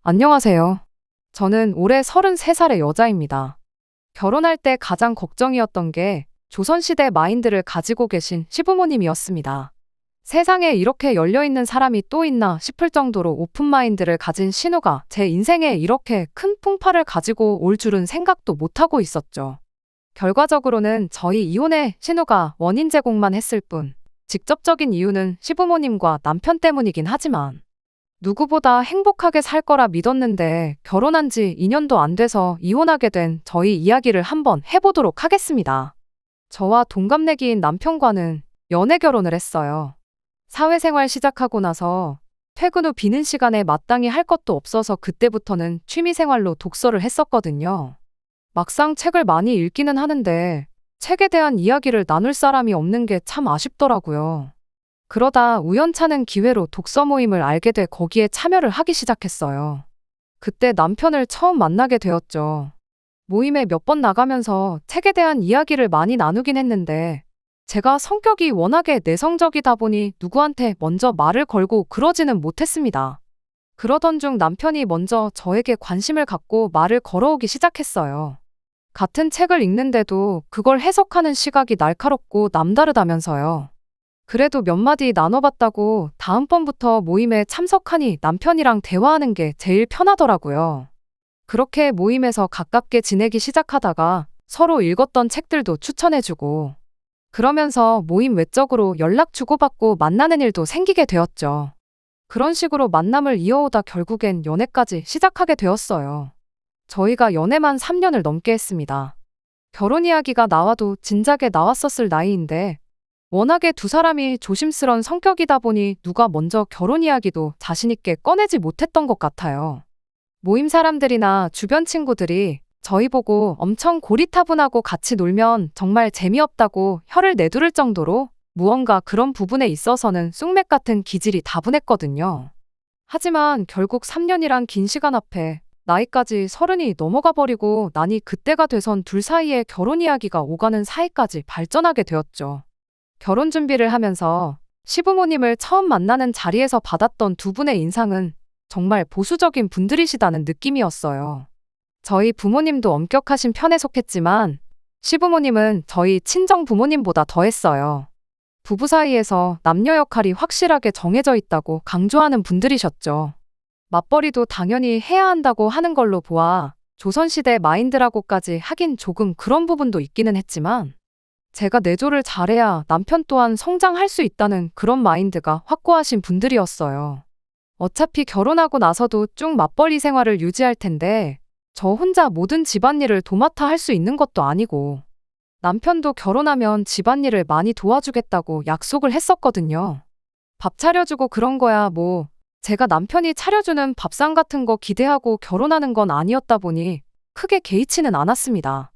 안녕하세요. 저는 올해 33살의 여자입니다. 결혼할 때 가장 걱정이었던 게 조선시대 마인드를 가지고 계신 시부모님이었습니다. 세상에 이렇게 열려있는 사람이 또 있나 싶을 정도로 오픈 마인드를 가진 신우가 제 인생에 이렇게 큰 풍파를 가지고 올 줄은 생각도 못하고 있었죠. 결과적으로는 저희 이혼에 신우가 원인 제공만 했을 뿐, 직접적인 이유는 시부모님과 남편 때문이긴 하지만, 누구보다 행복하게 살 거라 믿었는데 결혼한 지 2년도 안 돼서 이혼하게 된 저희 이야기를 한번 해보도록 하겠습니다. 저와 동갑내기인 남편과는 연애 결혼을 했어요. 사회생활 시작하고 나서 퇴근 후 비는 시간에 마땅히 할 것도 없어서 그때부터는 취미생활로 독서를 했었거든요. 막상 책을 많이 읽기는 하는데 책에 대한 이야기를 나눌 사람이 없는 게 참 아쉽더라고요. 그러다 우연찮은 기회로 독서 모임을 알게 돼 거기에 참여를 하기 시작했어요. 그때 남편을 처음 만나게 되었죠. 모임에 몇 번 나가면서 책에 대한 이야기를 많이 나누긴 했는데 제가 성격이 워낙에 내성적이다 보니 누구한테 먼저 말을 걸고 그러지는 못했습니다. 그러던 중 남편이 먼저 저에게 관심을 갖고 말을 걸어오기 시작했어요. 같은 책을 읽는데도 그걸 해석하는 시각이 날카롭고 남다르다면서요. 그래도 몇 마디 나눠봤다고 다음번부터 모임에 참석하니 남편이랑 대화하는 게 제일 편하더라고요. 그렇게 모임에서 가깝게 지내기 시작하다가 서로 읽었던 책들도 추천해주고 그러면서 모임 외적으로 연락 주고받고 만나는 일도 생기게 되었죠. 그런 식으로 만남을 이어오다 결국엔 연애까지 시작하게 되었어요. 저희가 연애만 3년을 넘게 했습니다. 결혼 이야기가 나와도 진작에 나왔었을 나이인데 워낙에 두 사람이 조심스런 성격이다 보니 누가 먼저 결혼 이야기도 자신있게 꺼내지 못했던 것 같아요. 모임 사람들이나 주변 친구들이 저희 보고 엄청 고리타분하고 같이 놀면 정말 재미없다고 혀를 내두를 정도로 무언가 그런 부분에 있어서는 쑥맥 같은 기질이 다분했거든요. 하지만 결국 3년이란 긴 시간 앞에 나이까지 30이 넘어가 버리고 나니 그때가 돼선 둘 사이에 결혼 이야기가 오가는 사이까지 발전하게 되었죠. 결혼 준비를 하면서 시부모님을 처음 만나는 자리에서 받았던 두 분의 인상은 정말 보수적인 분들이시다는 느낌이었어요. 저희 부모님도 엄격하신 편에 속했지만 시부모님은 저희 친정 부모님보다 더했어요. 부부 사이에서 남녀 역할이 확실하게 정해져 있다고 강조하는 분들이셨죠. 맞벌이도 당연히 해야 한다고 하는 걸로 보아 조선시대 마인드라고까지 하긴 조금 그런 부분도 있기는 했지만 제가 내조를 잘해야 남편 또한 성장할 수 있다는 그런 마인드가 확고하신 분들이었어요. 어차피 결혼하고 나서도 쭉 맞벌이 생활을 유지할 텐데 저 혼자 모든 집안일을 도맡아 할 수 있는 것도 아니고 남편도 결혼하면 집안일을 많이 도와주겠다고 약속을 했었거든요. 밥 차려주고 그런 거야 뭐 제가 남편이 차려주는 밥상 같은 거 기대하고 결혼하는 건 아니었다 보니 크게 개의치는 않았습니다.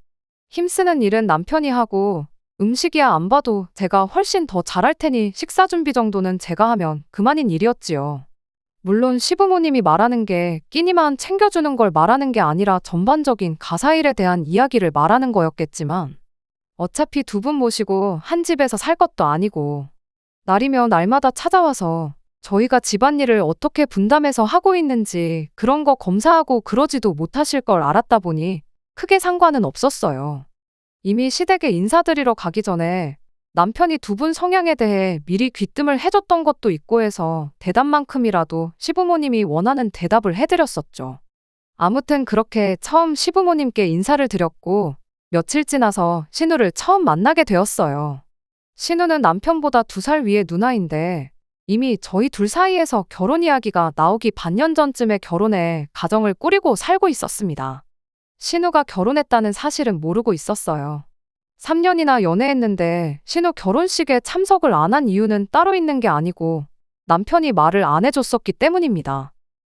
힘쓰는 일은 남편이 하고 음식이야 안 봐도 제가 훨씬 더 잘할 테니 식사 준비 정도는 제가 하면 그만인 일이었지요. 물론 시부모님이 말하는 게 끼니만 챙겨주는 걸 말하는 게 아니라 전반적인 가사일에 대한 이야기를 말하는 거였겠지만 어차피 두 분 모시고 한 집에서 살 것도 아니고 날이면 날마다 찾아와서 저희가 집안일을 어떻게 분담해서 하고 있는지 그런 거 검사하고 그러지도 못하실 걸 알았다 보니 크게 상관은 없었어요. 이미 시댁에 인사드리러 가기 전에 남편이 두 분 성향에 대해 미리 귀뜸을 해줬던 것도 있고 해서 대답만큼이라도 시부모님이 원하는 대답을 해드렸었죠. 아무튼 그렇게 처음 시부모님께 인사를 드렸고 며칠 지나서 신우를 처음 만나게 되었어요. 신우는 남편보다 2살 위의 누나인데 이미 저희 둘 사이에서 결혼 이야기가 나오기 반년 전쯤에 결혼해 가정을 꾸리고 살고 있었습니다. 신우가 결혼했다는 사실은 모르고 있었어요. 3년이나 연애했는데 신우 결혼식에 참석을 안 한 이유는 따로 있는 게 아니고 남편이 말을 안 해줬었기 때문입니다.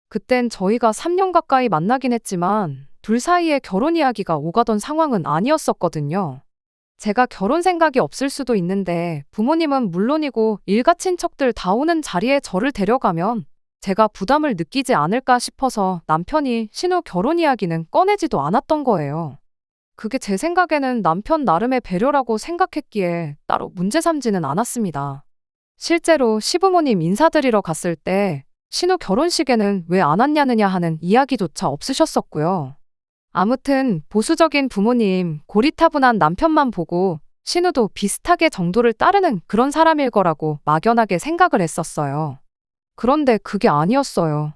그땐 저희가 3년 가까이 만나긴 했지만 둘 사이에 결혼 이야기가 오가던 상황은 아니었었거든요. 제가 결혼 생각이 없을 수도 있는데 부모님은 물론이고 일가 친척들 다 오는 자리에 저를 데려가면 제가 부담을 느끼지 않을까 싶어서 남편이 신우 결혼 이야기는 꺼내지도 않았던 거예요. 그게 제 생각에는 남편 나름의 배려라고 생각했기에 따로 문제 삼지는 않았습니다. 실제로 시부모님 인사드리러 갔을 때 신우 결혼식에는 왜 안 왔냐느냐 하는 이야기조차 없으셨었고요. 아무튼 보수적인 부모님, 고리타분한 남편만 보고 신우도 비슷하게 정도를 따르는 그런 사람일 거라고 막연하게 생각을 했었어요. 그런데 그게 아니었어요.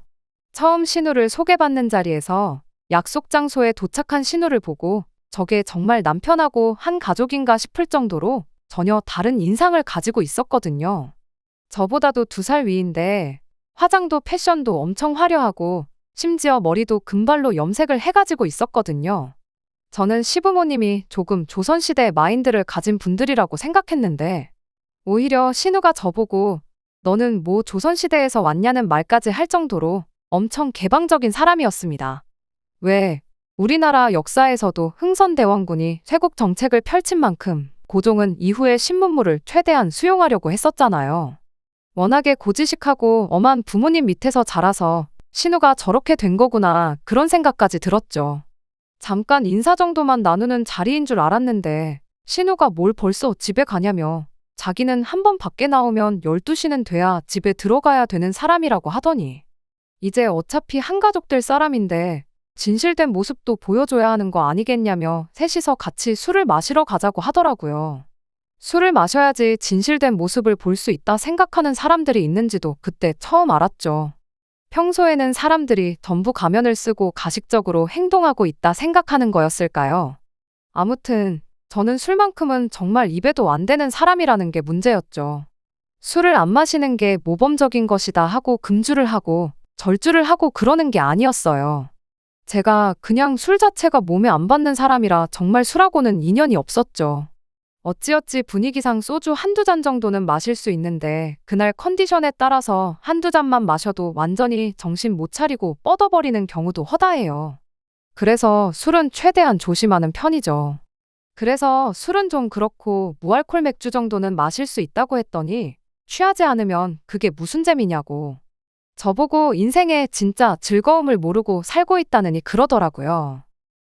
처음 신우를 소개받는 자리에서 약속 장소에 도착한 신우를 보고 저게 정말 남편하고 한 가족인가 싶을 정도로 전혀 다른 인상을 가지고 있었거든요. 저보다도 2살 위인데 화장도 패션도 엄청 화려하고 심지어 머리도 금발로 염색을 해가지고 있었거든요. 저는 시부모님이 조금 조선시대 마인드를 가진 분들이라고 생각했는데 오히려 신우가 저보고 너는 뭐 조선시대에서 왔냐는 말까지 할 정도로 엄청 개방적인 사람이었습니다. 왜? 우리나라 역사에서도 흥선대원군이 쇄국 정책을 펼친 만큼 고종은 이후에 신문물을 최대한 수용하려고 했었잖아요. 워낙에 고지식하고 엄한 부모님 밑에서 자라서 신우가 저렇게 된 거구나 그런 생각까지 들었죠. 잠깐 인사 정도만 나누는 자리인 줄 알았는데 신우가 뭘 벌써 집에 가냐며 자기는 한 번 밖에 나오면 12시는 돼야 집에 들어가야 되는 사람이라고 하더니 이제 어차피 한가족들 사람인데 진실된 모습도 보여줘야 하는 거 아니겠냐며 셋이서 같이 술을 마시러 가자고 하더라고요. 술을 마셔야지 진실된 모습을 볼 수 있다 생각하는 사람들이 있는지도 그때 처음 알았죠. 평소에는 사람들이 전부 가면을 쓰고 가식적으로 행동하고 있다 생각하는 거였을까요? 아무튼 저는 술만큼은 정말 입에도 안 대는 사람이라는 게 문제였죠. 술을 안 마시는 게 모범적인 것이다 하고 금주를 하고 절주를 하고 그러는 게 아니었어요. 제가 그냥 술 자체가 몸에 안 받는 사람이라 정말 술하고는 인연이 없었죠. 어찌어찌 분위기상 소주 한두 잔 정도는 마실 수 있는데 그날 컨디션에 따라서 한두 잔만 마셔도 완전히 정신 못 차리고 뻗어버리는 경우도 허다해요. 그래서 술은 최대한 조심하는 편이죠. 그래서 술은 좀 그렇고 무알콜 맥주 정도는 마실 수 있다고 했더니 취하지 않으면 그게 무슨 재미냐고. 저보고 인생에 진짜 즐거움을 모르고 살고 있다느니 그러더라고요.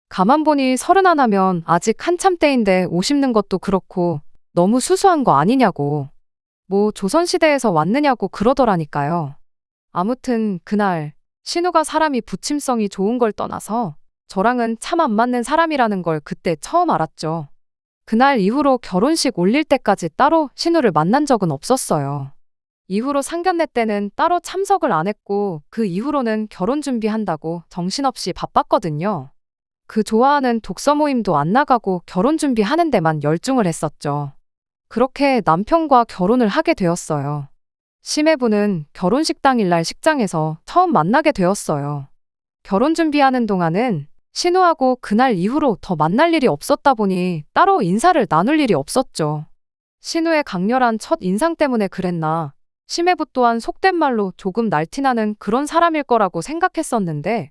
가만 보니 31하면 아직 한참 때인데 옷 입는 것도 그렇고 너무 수수한 거 아니냐고. 뭐 조선시대에서 왔느냐고 그러더라니까요. 아무튼 그날 신우가 사람이 부침성이 좋은 걸 떠나서 저랑은 참 안 맞는 사람이라는 걸 그때 처음 알았죠. 그날 이후로 결혼식 올릴 때까지 따로 신우를 만난 적은 없었어요. 이후로 상견례 때는 따로 참석을 안 했고 그 이후로는 결혼 준비한다고 정신없이 바빴거든요. 그 좋아하는 독서 모임도 안 나가고 결혼 준비하는 데만 열중을 했었죠. 그렇게 남편과 결혼을 하게 되었어요. 심해부는 결혼식 당일날 식장에서 처음 만나게 되었어요. 결혼 준비하는 동안은 신우하고 그날 이후로 더 만날 일이 없었다 보니 따로 인사를 나눌 일이 없었죠. 신우의 강렬한 첫 인상 때문에 그랬나 심해부 또한 속된 말로 조금 날티나는 그런 사람일 거라고 생각했었는데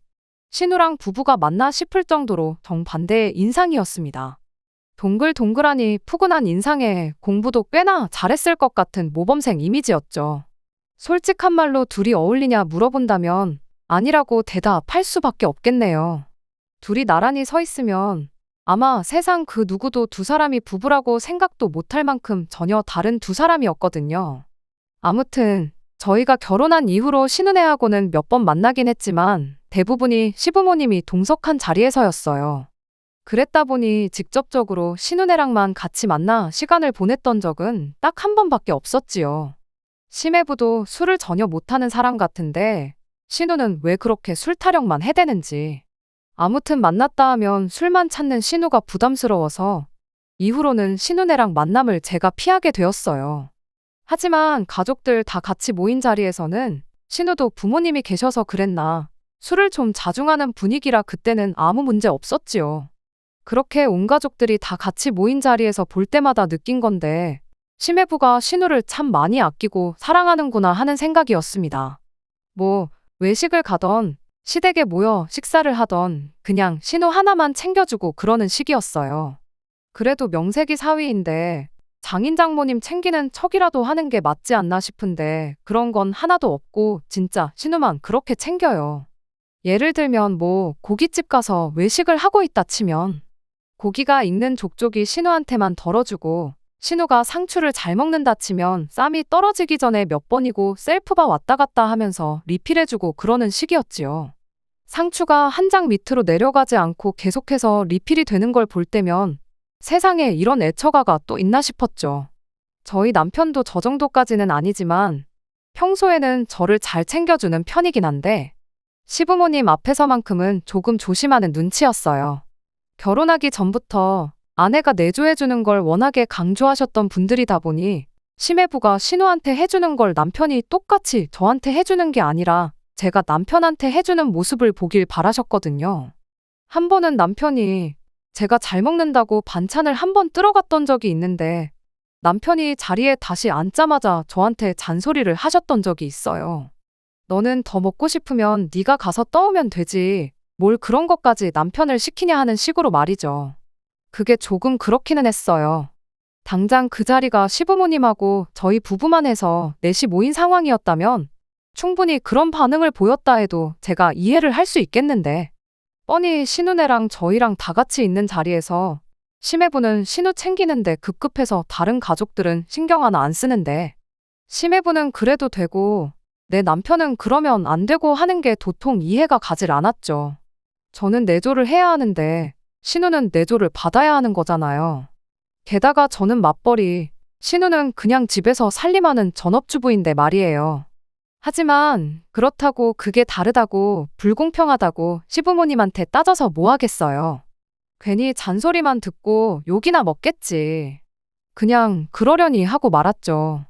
신우랑 부부가 맞나 싶을 정도로 정반대의 인상이었습니다. 동글동글하니 푸근한 인상에 공부도 꽤나 잘했을 것 같은 모범생 이미지였죠. 솔직한 말로 둘이 어울리냐 물어본다면 아니라고 대답할 수밖에 없겠네요. 둘이 나란히 서 있으면 아마 세상 그 누구도 두 사람이 부부라고 생각도 못할 만큼 전혀 다른 두 사람이었거든요. 아무튼 저희가 결혼한 이후로 신은혜하고는 몇 번 만나긴 했지만 대부분이 시부모님이 동석한 자리에서였어요. 그랬다 보니 직접적으로 신은혜랑만 같이 만나 시간을 보냈던 적은 딱 한 번밖에 없었지요. 심해부도 술을 전혀 못하는 사람 같은데 신우는 왜 그렇게 술 타령만 해대는지. 아무튼 만났다 하면 술만 찾는 신우가 부담스러워서 이후로는 신은혜랑 만남을 제가 피하게 되었어요. 하지만 가족들 다 같이 모인 자리에서는 신우도 부모님이 계셔서 그랬나 술을 좀 자중하는 분위기라 그때는 아무 문제 없었지요. 그렇게 온 가족들이 다 같이 모인 자리에서 볼 때마다 느낀 건데 심해부가 신우를 참 많이 아끼고 사랑하는구나 하는 생각이었습니다. 뭐 외식을 가던 시댁에 모여 식사를 하던 그냥 신우 하나만 챙겨주고 그러는 시기였어요. 그래도 명색이 사위인데 장인 장모님 챙기는 척이라도 하는 게 맞지 않나 싶은데 그런 건 하나도 없고 진짜 신우만 그렇게 챙겨요. 예를 들면 뭐 고깃집 가서 외식을 하고 있다 치면 고기가 익는 족족이 신우한테만 덜어주고 신우가 상추를 잘 먹는다 치면 쌈이 떨어지기 전에 몇 번이고 셀프바 왔다 갔다 하면서 리필해주고 그러는 시기였지요. 상추가 한 장 밑으로 내려가지 않고 계속해서 리필이 되는 걸 볼 때면 세상에 이런 애처가가 또 있나 싶었죠. 저희 남편도 저 정도까지는 아니지만 평소에는 저를 잘 챙겨주는 편이긴 한데 시부모님 앞에서만큼은 조금 조심하는 눈치였어요. 결혼하기 전부터 아내가 내조해주는 걸 워낙에 강조하셨던 분들이다 보니 시매부가 신우한테 해주는 걸 남편이 똑같이 저한테 해주는 게 아니라 제가 남편한테 해주는 모습을 보길 바라셨거든요. 한 번은 남편이 제가 잘 먹는다고 반찬을 한 번 들어갔던 적이 있는데 남편이 자리에 다시 앉자마자 저한테 잔소리를 하셨던 적이 있어요. 너는 더 먹고 싶으면 네가 가서 떠오면 되지. 뭘 그런 것까지 남편을 시키냐 하는 식으로 말이죠. 그게 조금 그렇기는 했어요. 당장 그 자리가 시부모님하고 저희 부부만 해서 넷이 모인 상황이었다면 충분히 그런 반응을 보였다 해도 제가 이해를 할 수 있겠는데 뻔히 신우네랑 저희랑 다 같이 있는 자리에서 시매부는 신우 챙기는데 급급해서 다른 가족들은 신경 하나 안 쓰는데 시매부는 그래도 되고 내 남편은 그러면 안 되고 하는 게 도통 이해가 가질 않았죠. 저는 내조를 해야 하는데 신우는 내조를 받아야 하는 거잖아요. 게다가 저는 맞벌이, 신우는 그냥 집에서 살림하는 전업주부인데 말이에요. 하지만 그렇다고 그게 다르다고 불공평하다고 시부모님한테 따져서 뭐 하겠어요. 괜히 잔소리만 듣고 욕이나 먹겠지. 그냥 그러려니 하고 말았죠.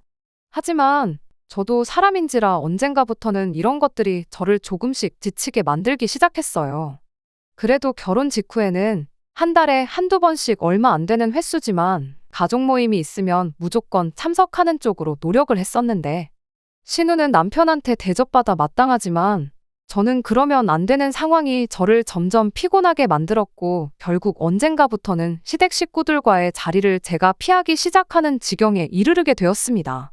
하지만 저도 사람인지라 언젠가부터는 이런 것들이 저를 조금씩 지치게 만들기 시작했어요. 그래도 결혼 직후에는 한 달에 한두 번씩 얼마 안 되는 횟수지만 가족 모임이 있으면 무조건 참석하는 쪽으로 노력을 했었는데 신우는 남편한테 대접받아 마땅하지만 저는 그러면 안 되는 상황이 저를 점점 피곤하게 만들었고 결국 언젠가부터는 시댁 식구들과의 자리를 제가 피하기 시작하는 지경에 이르르게 되었습니다.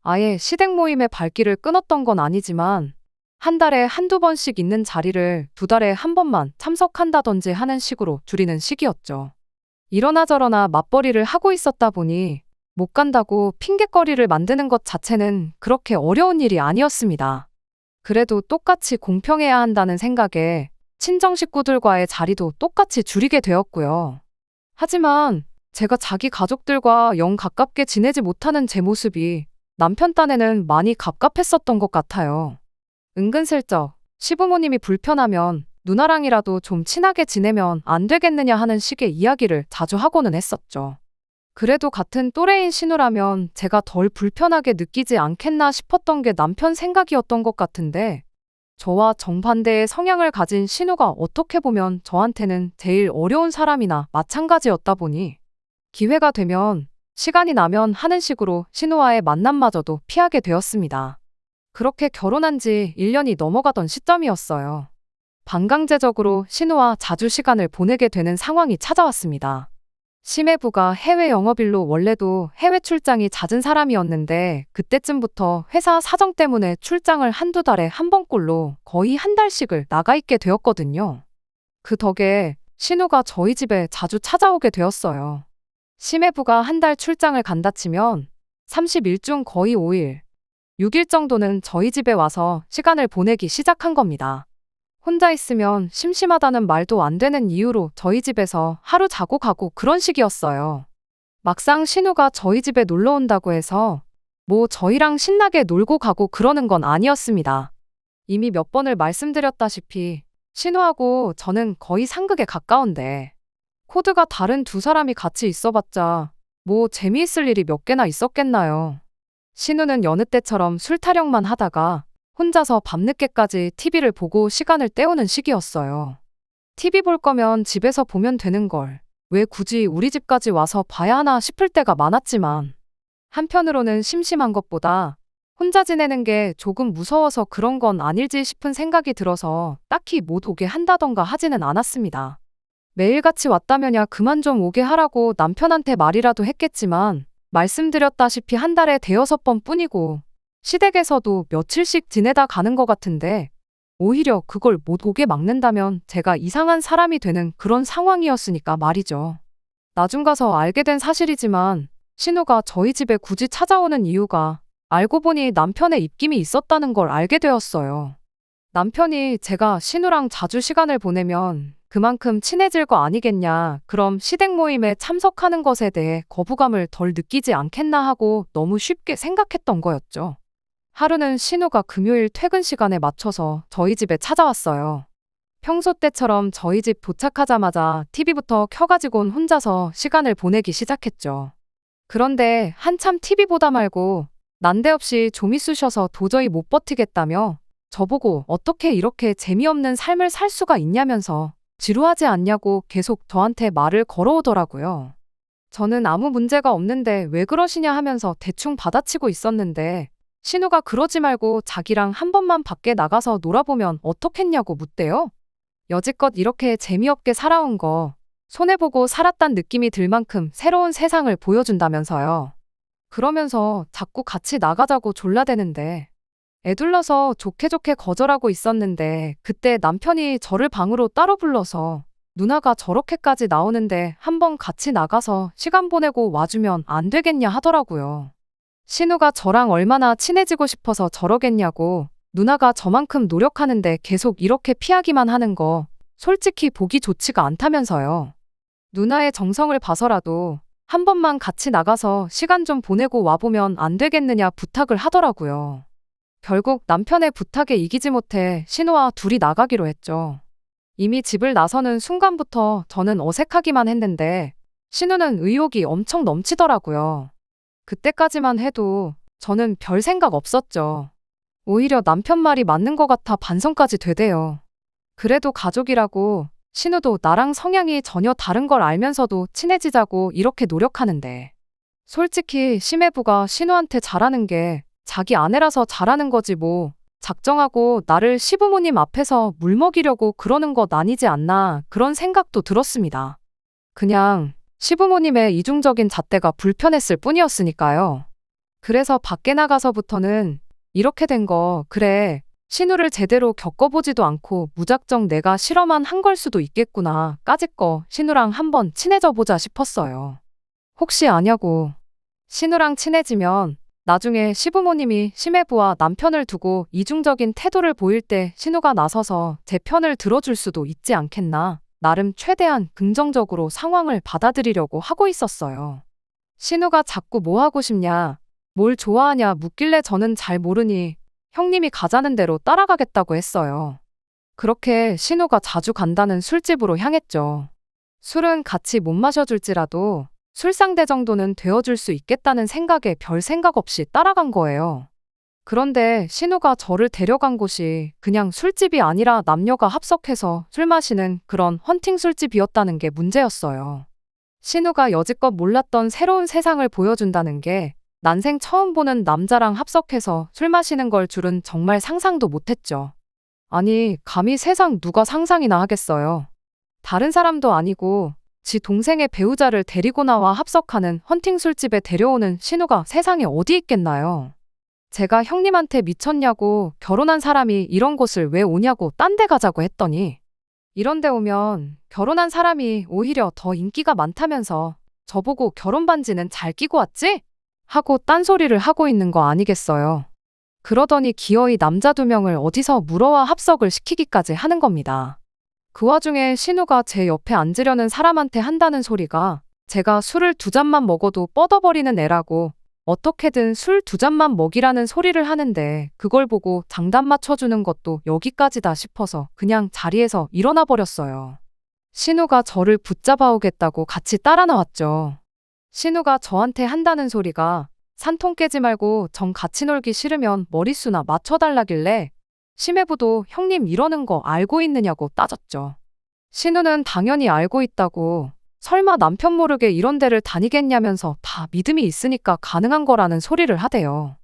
아예 시댁 모임의 발길을 끊었던 건 아니지만 한 달에 한두 번씩 있는 자리를 두 달에 한 번만 참석한다든지 하는 식으로 줄이는 시기였죠. 이러나 저러나 맞벌이를 하고 있었다 보니 못 간다고 핑곗거리를 만드는 것 자체는 그렇게 어려운 일이 아니었습니다. 그래도 똑같이 공평해야 한다는 생각에 친정 식구들과의 자리도 똑같이 줄이게 되었고요. 하지만 제가 자기 가족들과 영 가깝게 지내지 못하는 제 모습이 남편 딴에는 많이 갑갑했었던 것 같아요. 은근슬쩍 시부모님이 불편하면 누나랑이라도 좀 친하게 지내면 안 되겠느냐 하는 식의 이야기를 자주 하고는 했었죠. 그래도 같은 또래인 신우라면 제가 덜 불편하게 느끼지 않겠나 싶었던 게 남편 생각이었던 것 같은데 저와 정반대의 성향을 가진 신우가 어떻게 보면 저한테는 제일 어려운 사람이나 마찬가지였다 보니 기회가 되면 시간이 나면 하는 식으로 신우와의 만남마저도 피하게 되었습니다. 그렇게 결혼한 지 1년이 넘어가던 시점이었어요. 반강제적으로 신우와 자주 시간을 보내게 되는 상황이 찾아왔습니다. 시매부가 해외 영업일로 원래도 해외 출장이 잦은 사람이었는데 그때쯤부터 회사 사정 때문에 출장을 한두 달에 한 번꼴로 거의 한 달씩을 나가 있게 되었거든요. 그 덕에 신우가 저희 집에 자주 찾아오게 되었어요. 시매부가 한 달 출장을 간다 치면 30일 중 거의 5일, 6일 정도는 저희 집에 와서 시간을 보내기 시작한 겁니다. 혼자 있으면 심심하다는 말도 안 되는 이유로 저희 집에서 하루 자고 가고 그런 식이었어요. 막상 신우가 저희 집에 놀러 온다고 해서 뭐 저희랑 신나게 놀고 가고 그러는 건 아니었습니다. 이미 몇 번을 말씀드렸다시피 신우하고 저는 거의 상극에 가까운데 코드가 다른 두 사람이 같이 있어봤자 뭐 재미있을 일이 몇 개나 있었겠나요. 신우는 여느 때처럼 술 타령만 하다가 혼자서 밤늦게까지 TV를 보고 시간을 때우는 시기였어요. TV 볼 거면 집에서 보면 되는 걸 왜 굳이 우리 집까지 와서 봐야 하나 싶을 때가 많았지만 한편으로는 심심한 것보다 혼자 지내는 게 조금 무서워서 그런 건 아닐지 싶은 생각이 들어서 딱히 못 오게 한다던가 하지는 않았습니다. 매일같이 왔다면야 그만 좀 오게 하라고 남편한테 말이라도 했겠지만 말씀드렸다시피 한 달에 대여섯 번 뿐이고 시댁에서도 며칠씩 지내다 가는 것 같은데 오히려 그걸 못 오게 막는다면 제가 이상한 사람이 되는 그런 상황이었으니까 말이죠. 나중 가서 알게 된 사실이지만 신우가 저희 집에 굳이 찾아오는 이유가 알고 보니 남편의 입김이 있었다는 걸 알게 되었어요. 남편이 제가 신우랑 자주 시간을 보내면 그만큼 친해질 거 아니겠냐, 그럼 시댁 모임에 참석하는 것에 대해 거부감을 덜 느끼지 않겠나 하고 너무 쉽게 생각했던 거였죠. 하루는 신우가 금요일 퇴근 시간에 맞춰서 저희 집에 찾아왔어요. 평소 때처럼 저희 집 도착하자마자 TV부터 켜가지고는 혼자서 시간을 보내기 시작했죠. 그런데 한참 TV 보다 말고 난데없이 좀 있으셔서 도저히 못 버티겠다며 저보고 어떻게 이렇게 재미없는 삶을 살 수가 있냐면서 지루하지 않냐고 계속 저한테 말을 걸어오더라고요. 저는 아무 문제가 없는데 왜 그러시냐 하면서 대충 받아치고 있었는데 신우가 그러지 말고 자기랑 한 번만 밖에 나가서 놀아보면 어떻겠냐고 묻대요. 여지껏 이렇게 재미없게 살아온 거 손해보고 살았단 느낌이 들 만큼 새로운 세상을 보여준다면서요. 그러면서 자꾸 같이 나가자고 졸라대는데 애둘러서 좋게 좋게 거절하고 있었는데 그때 남편이 저를 방으로 따로 불러서 누나가 저렇게까지 나오는데 한번 같이 나가서 시간 보내고 와주면 안 되겠냐 하더라고요. 신우가 저랑 얼마나 친해지고 싶어서 저러겠냐고, 누나가 저만큼 노력하는데 계속 이렇게 피하기만 하는 거 솔직히 보기 좋지가 않다면서요. 누나의 정성을 봐서라도 한 번만 같이 나가서 시간 좀 보내고 와보면 안 되겠느냐 부탁을 하더라고요. 결국 남편의 부탁에 이기지 못해 신우와 둘이 나가기로 했죠. 이미 집을 나서는 순간부터 저는 어색하기만 했는데 신우는 의욕이 엄청 넘치더라고요. 그때까지만 해도 저는 별 생각 없었죠. 오히려 남편 말이 맞는 것 같아 반성까지 되대요. 그래도 가족이라고 신우도 나랑 성향이 전혀 다른 걸 알면서도 친해지자고 이렇게 노력하는데 솔직히 심해부가 신우한테 잘하는 게 자기 아내라서 잘하는 거지 뭐 작정하고 나를 시부모님 앞에서 물먹이려고 그러는 것 아니지 않나 그런 생각도 들었습니다. 그냥 시부모님의 이중적인 잣대가 불편했을 뿐이었으니까요. 그래서 밖에 나가서부터는 이렇게 된 거 그래 신우를 제대로 겪어보지도 않고 무작정 내가 실험만 한 걸 수도 있겠구나 까짓거 신우랑 한번 친해져 보자 싶었어요. 혹시 아냐고 신우랑 친해지면 나중에 시부모님이 심해부와 남편을 두고 이중적인 태도를 보일 때 신우가 나서서 제 편을 들어줄 수도 있지 않겠나 나름 최대한 긍정적으로 상황을 받아들이려고 하고 있었어요. 신우가 자꾸 뭐 하고 싶냐 뭘 좋아하냐 묻길래 저는 잘 모르니 형님이 가자는 대로 따라가겠다고 했어요. 그렇게 신우가 자주 간다는 술집으로 향했죠. 술은 같이 못 마셔줄지라도 술상대 정도는 되어줄 수 있겠다는 생각에 별 생각 없이 따라간 거예요. 그런데 신우가 저를 데려간 곳이 그냥 술집이 아니라 남녀가 합석해서 술 마시는 그런 헌팅 술집이었다는 게 문제였어요. 신우가 여지껏 몰랐던 새로운 세상을 보여준다는 게 난생 처음 보는 남자랑 합석해서 술 마시는 걸 줄은 정말 상상도 못했죠. 아니, 감히 세상 누가 상상이나 하겠어요. 다른 사람도 아니고 지 동생의 배우자를 데리고 나와 합석하는 헌팅 술집에 데려오는 신우가 세상에 어디 있겠나요? 제가 형님한테 미쳤냐고 결혼한 사람이 이런 곳을 왜 오냐고 딴 데 가자고 했더니 이런 데 오면 결혼한 사람이 오히려 더 인기가 많다면서 저보고 결혼 반지는 잘 끼고 왔지? 하고 딴소리를 하고 있는 거 아니겠어요. 그러더니 기어이 남자 2명을 어디서 물어와 합석을 시키기까지 하는 겁니다. 그 와중에 신우가 제 옆에 앉으려는 사람한테 한다는 소리가 제가 술을 2잔만 먹어도 뻗어버리는 애라고 어떻게든 술 2잔만 먹이라는 소리를 하는데 그걸 보고 장단 맞춰주는 것도 여기까지다 싶어서 그냥 자리에서 일어나 버렸어요. 신우가 저를 붙잡아 오겠다고 같이 따라 나왔죠. 신우가 저한테 한다는 소리가 산통 깨지 말고 정 같이 놀기 싫으면 머릿수나 맞춰달라길래 심해부도 형님 이러는 거 알고 있느냐고 따졌죠. 신우는 당연히 알고 있다고 설마 남편 모르게 이런 데를 다니겠냐면서 다 믿음이 있으니까 가능한 거라는 소리를 하대요.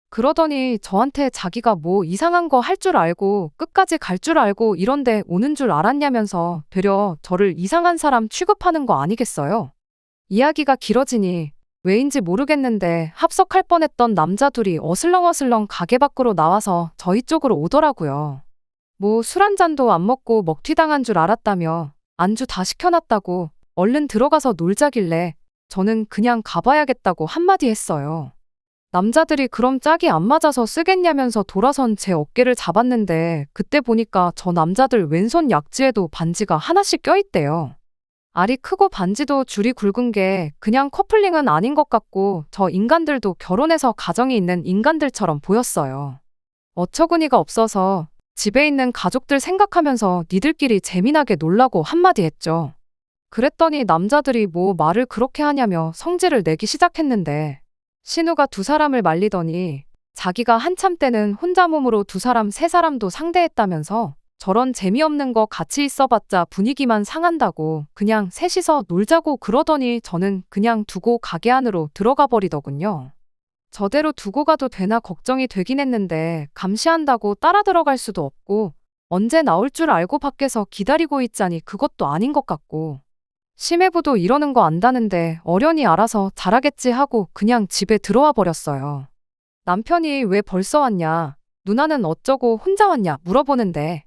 그러더니 저한테 자기가 뭐 이상한 거 할 줄 알고 끝까지 갈 줄 알고 이런 데 오는 줄 알았냐면서 되려 저를 이상한 사람 취급하는 거 아니겠어요? 이야기가 길어지니 왜인지 모르겠는데 합석할 뻔했던 남자 둘이 어슬렁어슬렁 가게 밖으로 나와서 저희 쪽으로 오더라고요. 뭐 술 한 잔도 안 먹고 먹튀당한 줄 알았다며 안주 다 시켜놨다고 얼른 들어가서 놀자길래 저는 그냥 가봐야겠다고 한마디 했어요. 남자들이 그럼 짝이 안 맞아서 쓰겠냐면서 돌아선 제 어깨를 잡았는데 그때 보니까 저 남자들 왼손 약지에도 반지가 하나씩 껴있대요. 알이 크고 반지도 줄이 굵은 게 그냥 커플링은 아닌 것 같고 저 인간들도 결혼해서 가정이 있는 인간들처럼 보였어요. 어처구니가 없어서 집에 있는 가족들 생각하면서 니들끼리 재미나게 놀라고 한마디 했죠. 그랬더니 남자들이 뭐 말을 그렇게 하냐며 성질을 내기 시작했는데 신우가 두 사람을 말리더니 자기가 한참 때는 혼자 몸으로 두 사람 세 사람도 상대했다면서 저런 재미없는 거 같이 있어봤자 분위기만 상한다고 그냥 셋이서 놀자고 그러더니 저는 그냥 두고 가게 안으로 들어가 버리더군요. 저대로 두고 가도 되나 걱정이 되긴 했는데 감시한다고 따라 들어갈 수도 없고 언제 나올 줄 알고 밖에서 기다리고 있자니 그것도 아닌 것 같고 심해부도 이러는 거 안다는데 어련히 알아서 잘하겠지 하고 그냥 집에 들어와 버렸어요. 남편이 왜 벌써 왔냐, 누나는 어쩌고 혼자 왔냐 물어보는데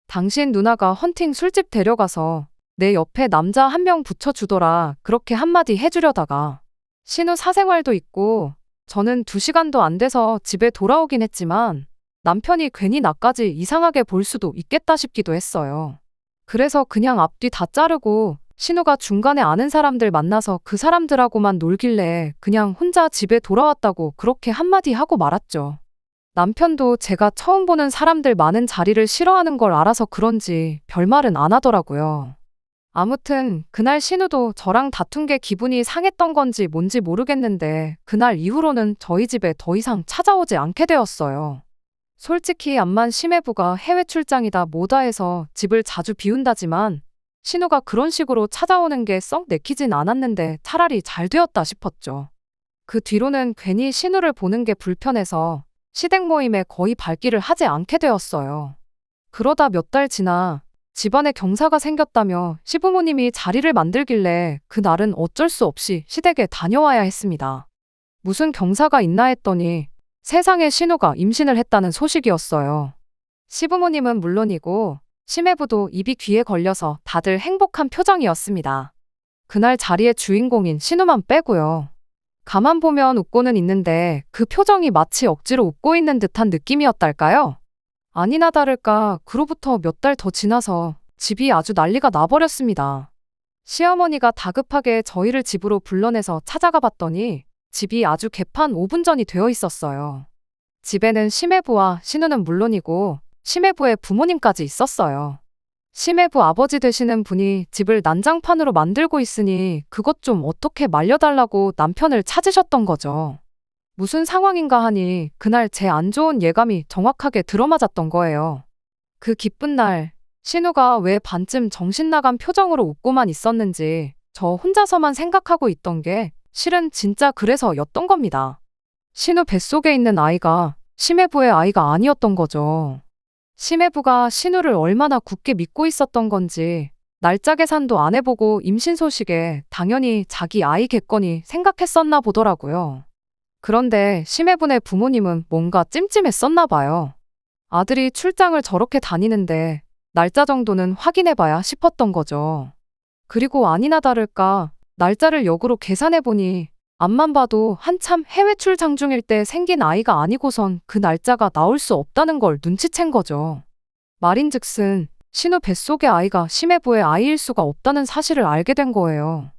당신 누나가 헌팅 술집 데려가서 내 옆에 남자 한 명 붙여주더라 그렇게 한마디 해주려다가 신우 사생활도 있고 저는 2시간도 안 돼서 집에 돌아오긴 했지만 남편이 괜히 나까지 이상하게 볼 수도 있겠다 싶기도 했어요. 그래서 그냥 앞뒤 다 자르고 신우가 중간에 아는 사람들 만나서 그 사람들하고만 놀길래 그냥 혼자 집에 돌아왔다고 그렇게 한마디 하고 말았죠. 남편도 제가 처음 보는 사람들 많은 자리를 싫어하는 걸 알아서 그런지 별말은 안 하더라고요. 아무튼 그날 신우도 저랑 다툰 게 기분이 상했던 건지 뭔지 모르겠는데 그날 이후로는 저희 집에 더 이상 찾아오지 않게 되었어요. 솔직히 암만 심해부가 해외 출장이다 뭐다 해서 집을 자주 비운다지만 신우가 그런 식으로 찾아오는 게 썩 내키진 않았는데 차라리 잘 되었다 싶었죠. 그 뒤로는 괜히 신우를 보는 게 불편해서 시댁 모임에 거의 발길을 하지 않게 되었어요. 그러다 몇 달 지나 집안에 경사가 생겼다며 시부모님이 자리를 만들길래 그날은 어쩔 수 없이 시댁에 다녀와야 했습니다. 무슨 경사가 있나 했더니 세상에 신우가 임신을 했다는 소식이었어요. 시부모님은 물론이고 심해부도 입이 귀에 걸려서 다들 행복한 표정이었습니다. 그날 자리의 주인공인 신우만 빼고요. 가만 보면 웃고는 있는데 그 표정이 마치 억지로 웃고 있는 듯한 느낌이었달까요? 아니나 다를까 그로부터 몇 달 더 지나서 집이 아주 난리가 나버렸습니다. 시어머니가 다급하게 저희를 집으로 불러내서 찾아가 봤더니 집이 아주 개판 5분 전이 되어 있었어요. 집에는 심해부와 신우는 물론이고 심해부의 부모님까지 있었어요. 심해부 아버지 되시는 분이 집을 난장판으로 만들고 있으니 그것 좀 어떻게 말려달라고 남편을 찾으셨던 거죠. 무슨 상황인가 하니 그날 제 안 좋은 예감이 정확하게 들어맞았던 거예요. 그 기쁜 날 신우가 왜 반쯤 정신 나간 표정으로 웃고만 있었는지 저 혼자서만 생각하고 있던 게 실은 진짜 그래서였던 겁니다. 신우 뱃속에 있는 아이가 심해부의 아이가 아니었던 거죠. 심해부가 신우를 얼마나 굳게 믿고 있었던 건지 날짜 계산도 안 해보고 임신 소식에 당연히 자기 아이겠거니 생각했었나 보더라고요. 그런데 심해분의 부모님은 뭔가 찜찜했었나 봐요. 아들이 출장을 저렇게 다니는데 날짜 정도는 확인해봐야 싶었던 거죠. 그리고 아니나 다를까 날짜를 역으로 계산해보니 앞만 봐도 한참 해외 출장 중일 때 생긴 아이가 아니고선 그 날짜가 나올 수 없다는 걸 눈치챈 거죠. 말인즉슨 신우 뱃속의 아이가 심해부의 아이일 수가 없다는 사실을 알게 된 거예요.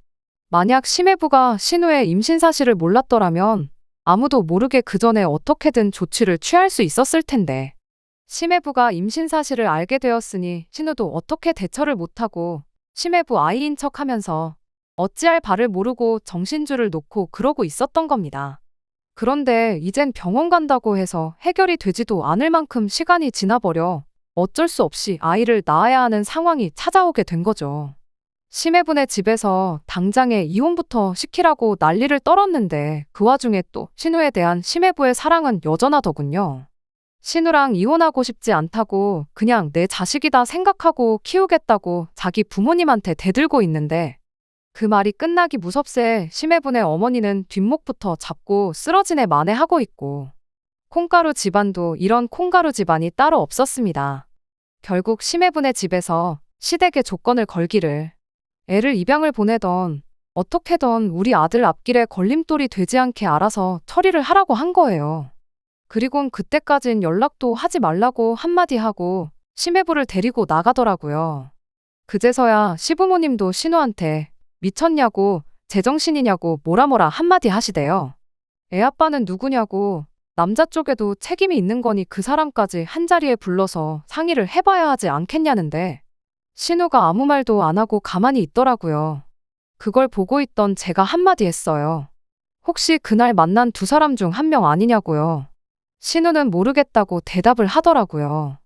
만약 심해부가 신우의 임신 사실을 몰랐더라면 아무도 모르게 그 전에 어떻게든 조치를 취할 수 있었을 텐데 심해부가 임신 사실을 알게 되었으니 신우도 어떻게 대처를 못하고 심해부 아이인 척하면서 어찌할 바를 모르고 정신줄을 놓고 그러고 있었던 겁니다. 그런데 이젠 병원 간다고 해서 해결이 되지도 않을 만큼 시간이 지나버려 어쩔 수 없이 아이를 낳아야 하는 상황이 찾아오게 된 거죠. 심해분의 집에서 당장에 이혼부터 시키라고 난리를 떨었는데 그 와중에 또 신우에 대한 심해부의 사랑은 여전하더군요. 신우랑 이혼하고 싶지 않다고 그냥 내 자식이다 생각하고 키우겠다고 자기 부모님한테 대들고 있는데 그 말이 끝나기 무섭세 심해분의 어머니는 뒷목부터 잡고 쓰러지네 만회하고 있고 콩가루 집안도 이런 콩가루 집안이 따로 없었습니다. 결국 심해분의 집에서 시댁에 조건을 걸기를 애를 입양을 보내던 어떻게든 우리 아들 앞길에 걸림돌이 되지 않게 알아서 처리를 하라고 한 거예요. 그리곤 그때까진 연락도 하지 말라고 한마디 하고 시매부를 데리고 나가더라고요. 그제서야 시부모님도 신우한테 미쳤냐고 제정신이냐고 뭐라 한마디 하시대요. 애 아빠는 누구냐고 남자 쪽에도 책임이 있는 거니 그 사람까지 한자리에 불러서 상의를 해봐야 하지 않겠냐는데 신우가 아무 말도 안 하고 가만히 있더라고요. 그걸 보고 있던 제가 한마디 했어요. 혹시 그날 만난 두 사람 중 한 명 아니냐고요. 신우는 모르겠다고 대답을 하더라고요.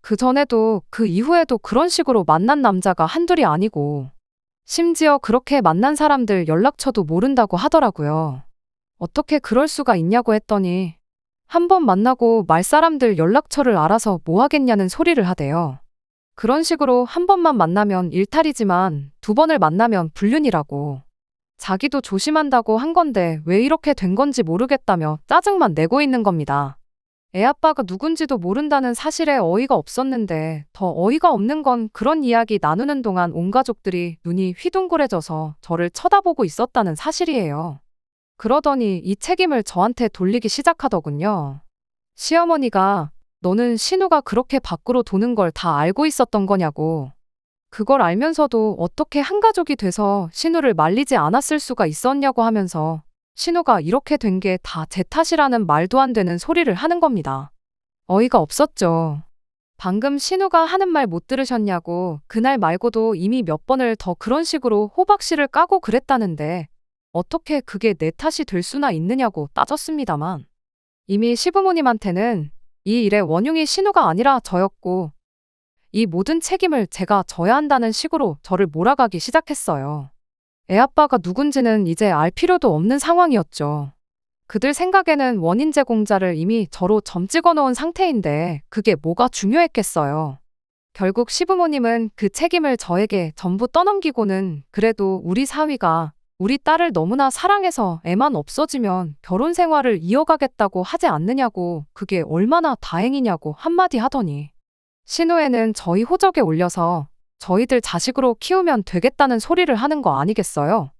그 전에도 그 이후에도 그런 식으로 만난 남자가 한둘이 아니고 심지어 그렇게 만난 사람들 연락처도 모른다고 하더라고요. 어떻게 그럴 수가 있냐고 했더니 한 번 만나고 말 사람들 연락처를 알아서 뭐 하겠냐는 소리를 하대요. 그런 식으로 한 번만 만나면 일탈이지만 두 번을 만나면 불륜이라고. 자기도 조심한다고 한 건데 왜 이렇게 된 건지 모르겠다며 짜증만 내고 있는 겁니다. 애 아빠가 누군지도 모른다는 사실에 어이가 없었는데 더 어이가 없는 건 그런 이야기 나누는 동안 온 가족들이 눈이 휘둥그레져서 저를 쳐다보고 있었다는 사실이에요. 그러더니 이 책임을 저한테 돌리기 시작하더군요. 시어머니가 너는 신우가 그렇게 밖으로 도는 걸 다 알고 있었던 거냐고. 그걸 알면서도 어떻게 한 가족이 돼서 신우를 말리지 않았을 수가 있었냐고 하면서 신우가 이렇게 된 게 다 제 탓이라는 말도 안 되는 소리를 하는 겁니다. 어이가 없었죠. 방금 신우가 하는 말 못 들으셨냐고 그날 말고도 이미 몇 번을 더 그런 식으로 호박씨를 까고 그랬다는데 어떻게 그게 내 탓이 될 수나 있느냐고 따졌습니다만 이미 시부모님한테는 이 일의 원흉이 신우가 아니라 저였고 이 모든 책임을 제가 져야 한다는 식으로 저를 몰아가기 시작했어요. 애 아빠가 누군지는 이제 알 필요도 없는 상황이었죠. 그들 생각에는 원인 제공자를 이미 저로 점 찍어 놓은 상태인데 그게 뭐가 중요했겠어요. 결국 시부모님은 그 책임을 저에게 전부 떠넘기고는 그래도 우리 사위가 우리 딸을 너무나 사랑해서 애만 없어지면 결혼 생활을 이어가겠다고 하지 않느냐고 그게 얼마나 다행이냐고 한마디 하더니 신우애는 저희 호적에 올려서 저희들 자식으로 키우면 되겠다는 소리를 하는 거 아니겠어요?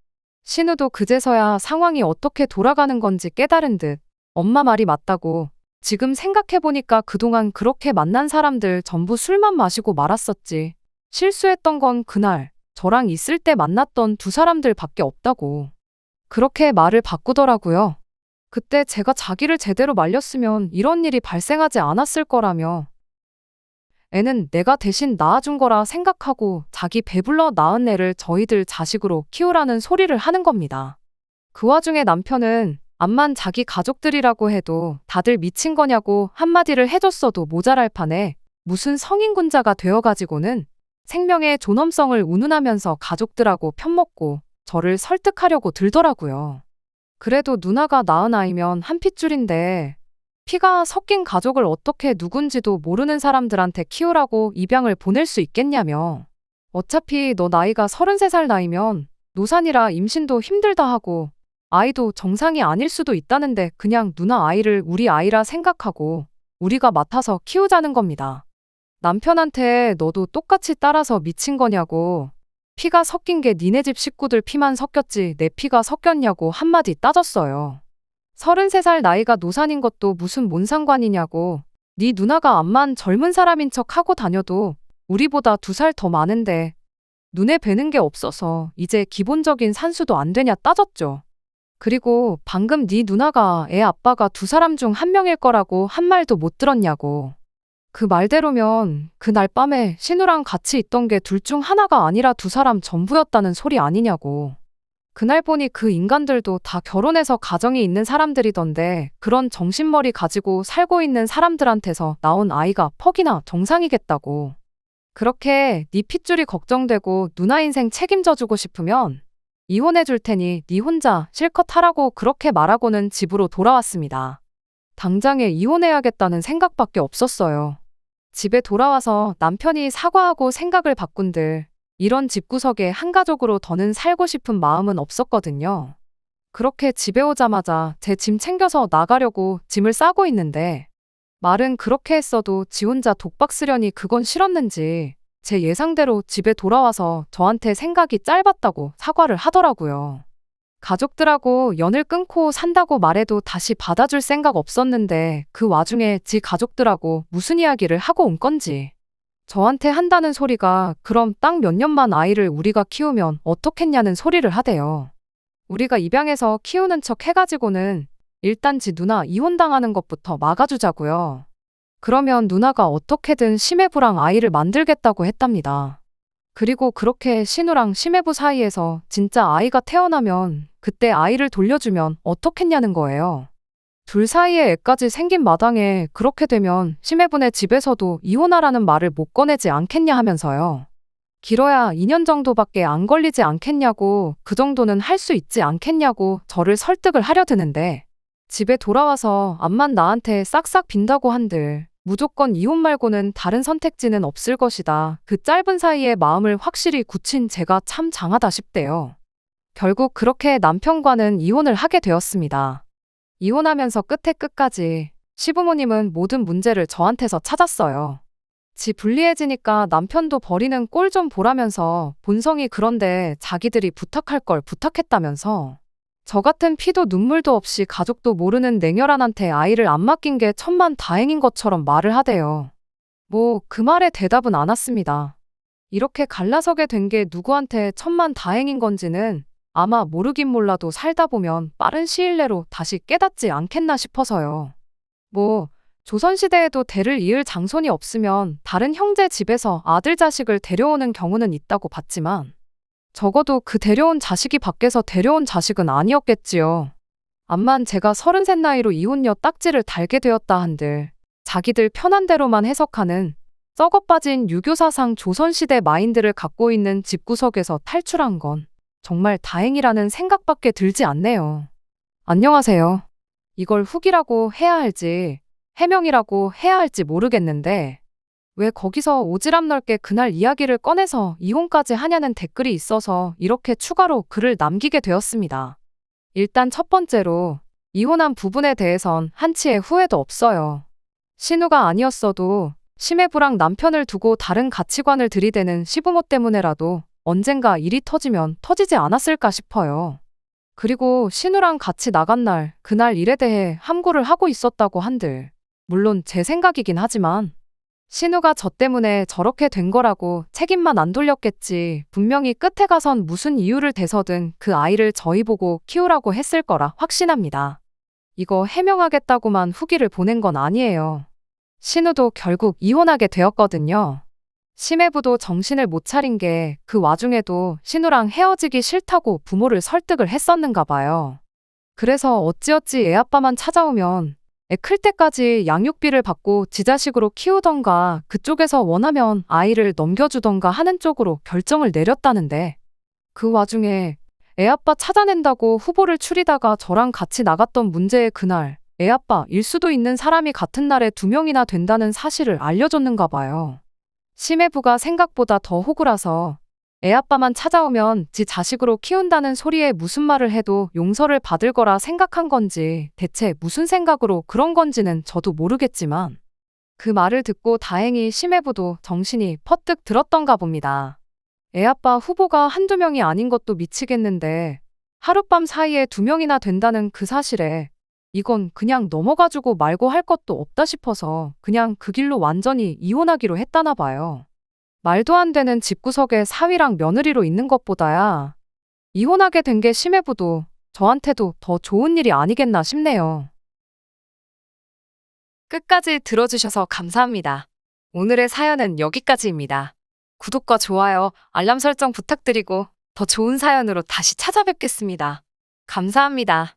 신우도 그제서야 상황이 어떻게 돌아가는 건지 깨달은 듯 엄마 말이 맞다고 지금 생각해보니까 그동안 그렇게 만난 사람들 전부 술만 마시고 말았었지. 실수했던 건 그날 저랑 있을 때 만났던 두 사람들밖에 없다고. 그렇게 말을 바꾸더라고요. 그때 제가 자기를 제대로 말렸으면 이런 일이 발생하지 않았을 거라며 애는 내가 대신 낳아준 거라 생각하고 자기 배불러 낳은 애를 저희들 자식으로 키우라는 소리를 하는 겁니다. 그 와중에 남편은 암만 자기 가족들이라고 해도 다들 미친 거냐고 한마디를 해줬어도 모자랄 판에 무슨 성인군자가 되어가지고는 생명의 존엄성을 운운하면서 가족들하고 편먹고 저를 설득하려고 들더라고요. 그래도 누나가 낳은 아이면 한 핏줄인데 피가 섞인 가족을 어떻게 누군지도 모르는 사람들한테 키우라고 입양을 보낼 수 있겠냐며. 어차피 너 나이가 33살 나이면 노산이라 임신도 힘들다 하고 아이도 정상이 아닐 수도 있다는데 그냥 누나 아이를 우리 아이라 생각하고 우리가 맡아서 키우자는 겁니다. 남편한테 너도 똑같이 따라서 미친 거냐고 피가 섞인 게 니네 집 식구들 피만 섞였지 내 피가 섞였냐고 한마디 따졌어요. 33살 나이가 노산인 것도 무슨 뭔 상관이냐고 네 누나가 암만 젊은 사람인 척 하고 다녀도 우리보다 2살 더 많은데 눈에 뵈는 게 없어서 이제 기본적인 산수도 안 되냐 따졌죠. 그리고 방금 네 누나가 애 아빠가 2사람 중 1명일 거라고 한 말도 못 들었냐고. 그 말대로면 그날 밤에 신우랑 같이 있던 게 둘 중 하나가 아니라 2사람 전부였다는 소리 아니냐고. 그날 보니 그 인간들도 다 결혼해서 가정이 있는 사람들이던데 그런 정신머리 가지고 살고 있는 사람들한테서 나온 아이가 퍽이나 정상이겠다고. 그렇게 네 핏줄이 걱정되고 누나 인생 책임져주고 싶으면 이혼해 줄 테니 네 혼자 실컷 하라고 그렇게 말하고는 집으로 돌아왔습니다. 당장에 이혼해야겠다는 생각밖에 없었어요. 집에 돌아와서 남편이 사과하고 생각을 바꾼들 이런 집구석에 한 가족으로 더는 살고 싶은 마음은 없었거든요. 그렇게 집에 오자마자 제 짐 챙겨서 나가려고 짐을 싸고 있는데 말은 그렇게 했어도 지 혼자 독박 쓰려니 그건 싫었는지 제 예상대로 집에 돌아와서 저한테 생각이 짧았다고 사과를 하더라고요. 가족들하고 연을 끊고 산다고 말해도 다시 받아줄 생각 없었는데 그 와중에 지 가족들하고 무슨 이야기를 하고 온 건지. 저한테 한다는 소리가 그럼 딱 몇 년만 아이를 우리가 키우면 어떻겠냐는 소리를 하대요. 우리가 입양해서 키우는 척 해가지고는 일단 지 누나 이혼당하는 것부터 막아주자고요. 그러면 누나가 어떻게든 심해부랑 아이를 만들겠다고 했답니다. 그리고 그렇게 신우랑 심해부 사이에서 진짜 아이가 태어나면 그때 아이를 돌려주면 어떻겠냐는 거예요. 둘 사이에 애까지 생긴 마당에 그렇게 되면 심해분의 집에서도 이혼하라는 말을 못 꺼내지 않겠냐 하면서요. 길어야 2년 정도밖에 안 걸리지 않겠냐고, 그 정도는 할 수 있지 않겠냐고 저를 설득을 하려 드는데 집에 돌아와서 암만 나한테 싹싹 빈다고 한들 무조건 이혼 말고는 다른 선택지는 없을 것이다. 그 짧은 사이에 마음을 확실히 굳힌 제가 참 장하다 싶대요. 결국 그렇게 남편과는 이혼을 하게 되었습니다. 이혼하면서 끝에 끝까지 시부모님은 모든 문제를 저한테서 찾았어요. 지 불리해지니까 남편도 버리는 꼴 좀 보라면서 본성이 그런데 자기들이 부탁할 걸 부탁했다면서 저 같은 피도 눈물도 없이 가족도 모르는 냉혈한한테 아이를 안 맡긴 게 천만다행인 것처럼 말을 하대요. 뭐 그 말에 대답은 안 왔습니다. 이렇게 갈라서게 된 게 누구한테 천만다행인 건지는 아마 모르긴 몰라도 살다 보면 빠른 시일 내로 다시 깨닫지 않겠나 싶어서요. 뭐 조선시대에도 대를 이을 장손이 없으면 다른 형제 집에서 아들 자식을 데려오는 경우는 있다고 봤지만 적어도 그 데려온 자식이 밖에서 데려온 자식은 아니었겠지요. 암만 제가 33 나이로 이혼녀 딱지를 달게 되었다 한들 자기들 편한 대로만 해석하는 썩어 빠진 유교사상 조선시대 마인드를 갖고 있는 집구석에서 탈출한 건 정말 다행이라는 생각밖에 들지 않네요. 안녕하세요. 이걸 후기라고 해야 할지 해명이라고 해야 할지 모르겠는데 왜 거기서 오지랖 넓게 그날 이야기를 꺼내서 이혼까지 하냐는 댓글이 있어서 이렇게 추가로 글을 남기게 되었습니다. 일단 첫 번째로 이혼한 부분에 대해선 한치의 후회도 없어요. 신우가 아니었어도 심해부랑 남편을 두고 다른 가치관을 들이대는 시부모 때문에라도 언젠가 일이 터지면 터지지 않았을까 싶어요. 그리고 신우랑 같이 나간 날, 그날 일에 대해 함구를 하고 있었다고 한들 물론 제 생각이긴 하지만 신우가 저 때문에 저렇게 된 거라고 책임만 안 돌렸겠지. 분명히 끝에 가선 무슨 이유를 대서든 그 아이를 저희 보고 키우라고 했을 거라 확신합니다. 이거 해명하겠다고만 후기를 보낸 건 아니에요. 신우도 결국 이혼하게 되었거든요. 심해부도 정신을 못 차린 게 그 와중에도 신우랑 헤어지기 싫다고 부모를 설득을 했었는가 봐요. 그래서 어찌어찌 애아빠만 찾아오면 애 클 때까지 양육비를 받고 지 자식으로 키우던가 그쪽에서 원하면 아이를 넘겨주던가 하는 쪽으로 결정을 내렸다는데 그 와중에 애아빠 찾아낸다고 후보를 추리다가 저랑 같이 나갔던 문제의 그날 애아빠일 수도 있는 사람이 같은 날에 2명이나 된다는 사실을 알려줬는가 봐요. 심해부가 생각보다 더 호구라서 애아빠만 찾아오면 지 자식으로 키운다는 소리에 무슨 말을 해도 용서를 받을 거라 생각한 건지 대체 무슨 생각으로 그런 건지는 저도 모르겠지만 그 말을 듣고 다행히 심해부도 정신이 퍼뜩 들었던가 봅니다. 애아빠 후보가 한두 명이 아닌 것도 미치겠는데 하룻밤 사이에 2명이나 된다는 그 사실에 이건 그냥 넘어가주고 말고 할 것도 없다 싶어서 그냥 그 길로 완전히 이혼하기로 했다나 봐요. 말도 안 되는 집구석에 사위랑 며느리로 있는 것보다야 이혼하게 된 게 심해부도 저한테도 더 좋은 일이 아니겠나 싶네요. 끝까지 들어주셔서 감사합니다. 오늘의 사연은 여기까지입니다. 구독과 좋아요, 알람 설정 부탁드리고 더 좋은 사연으로 다시 찾아뵙겠습니다. 감사합니다.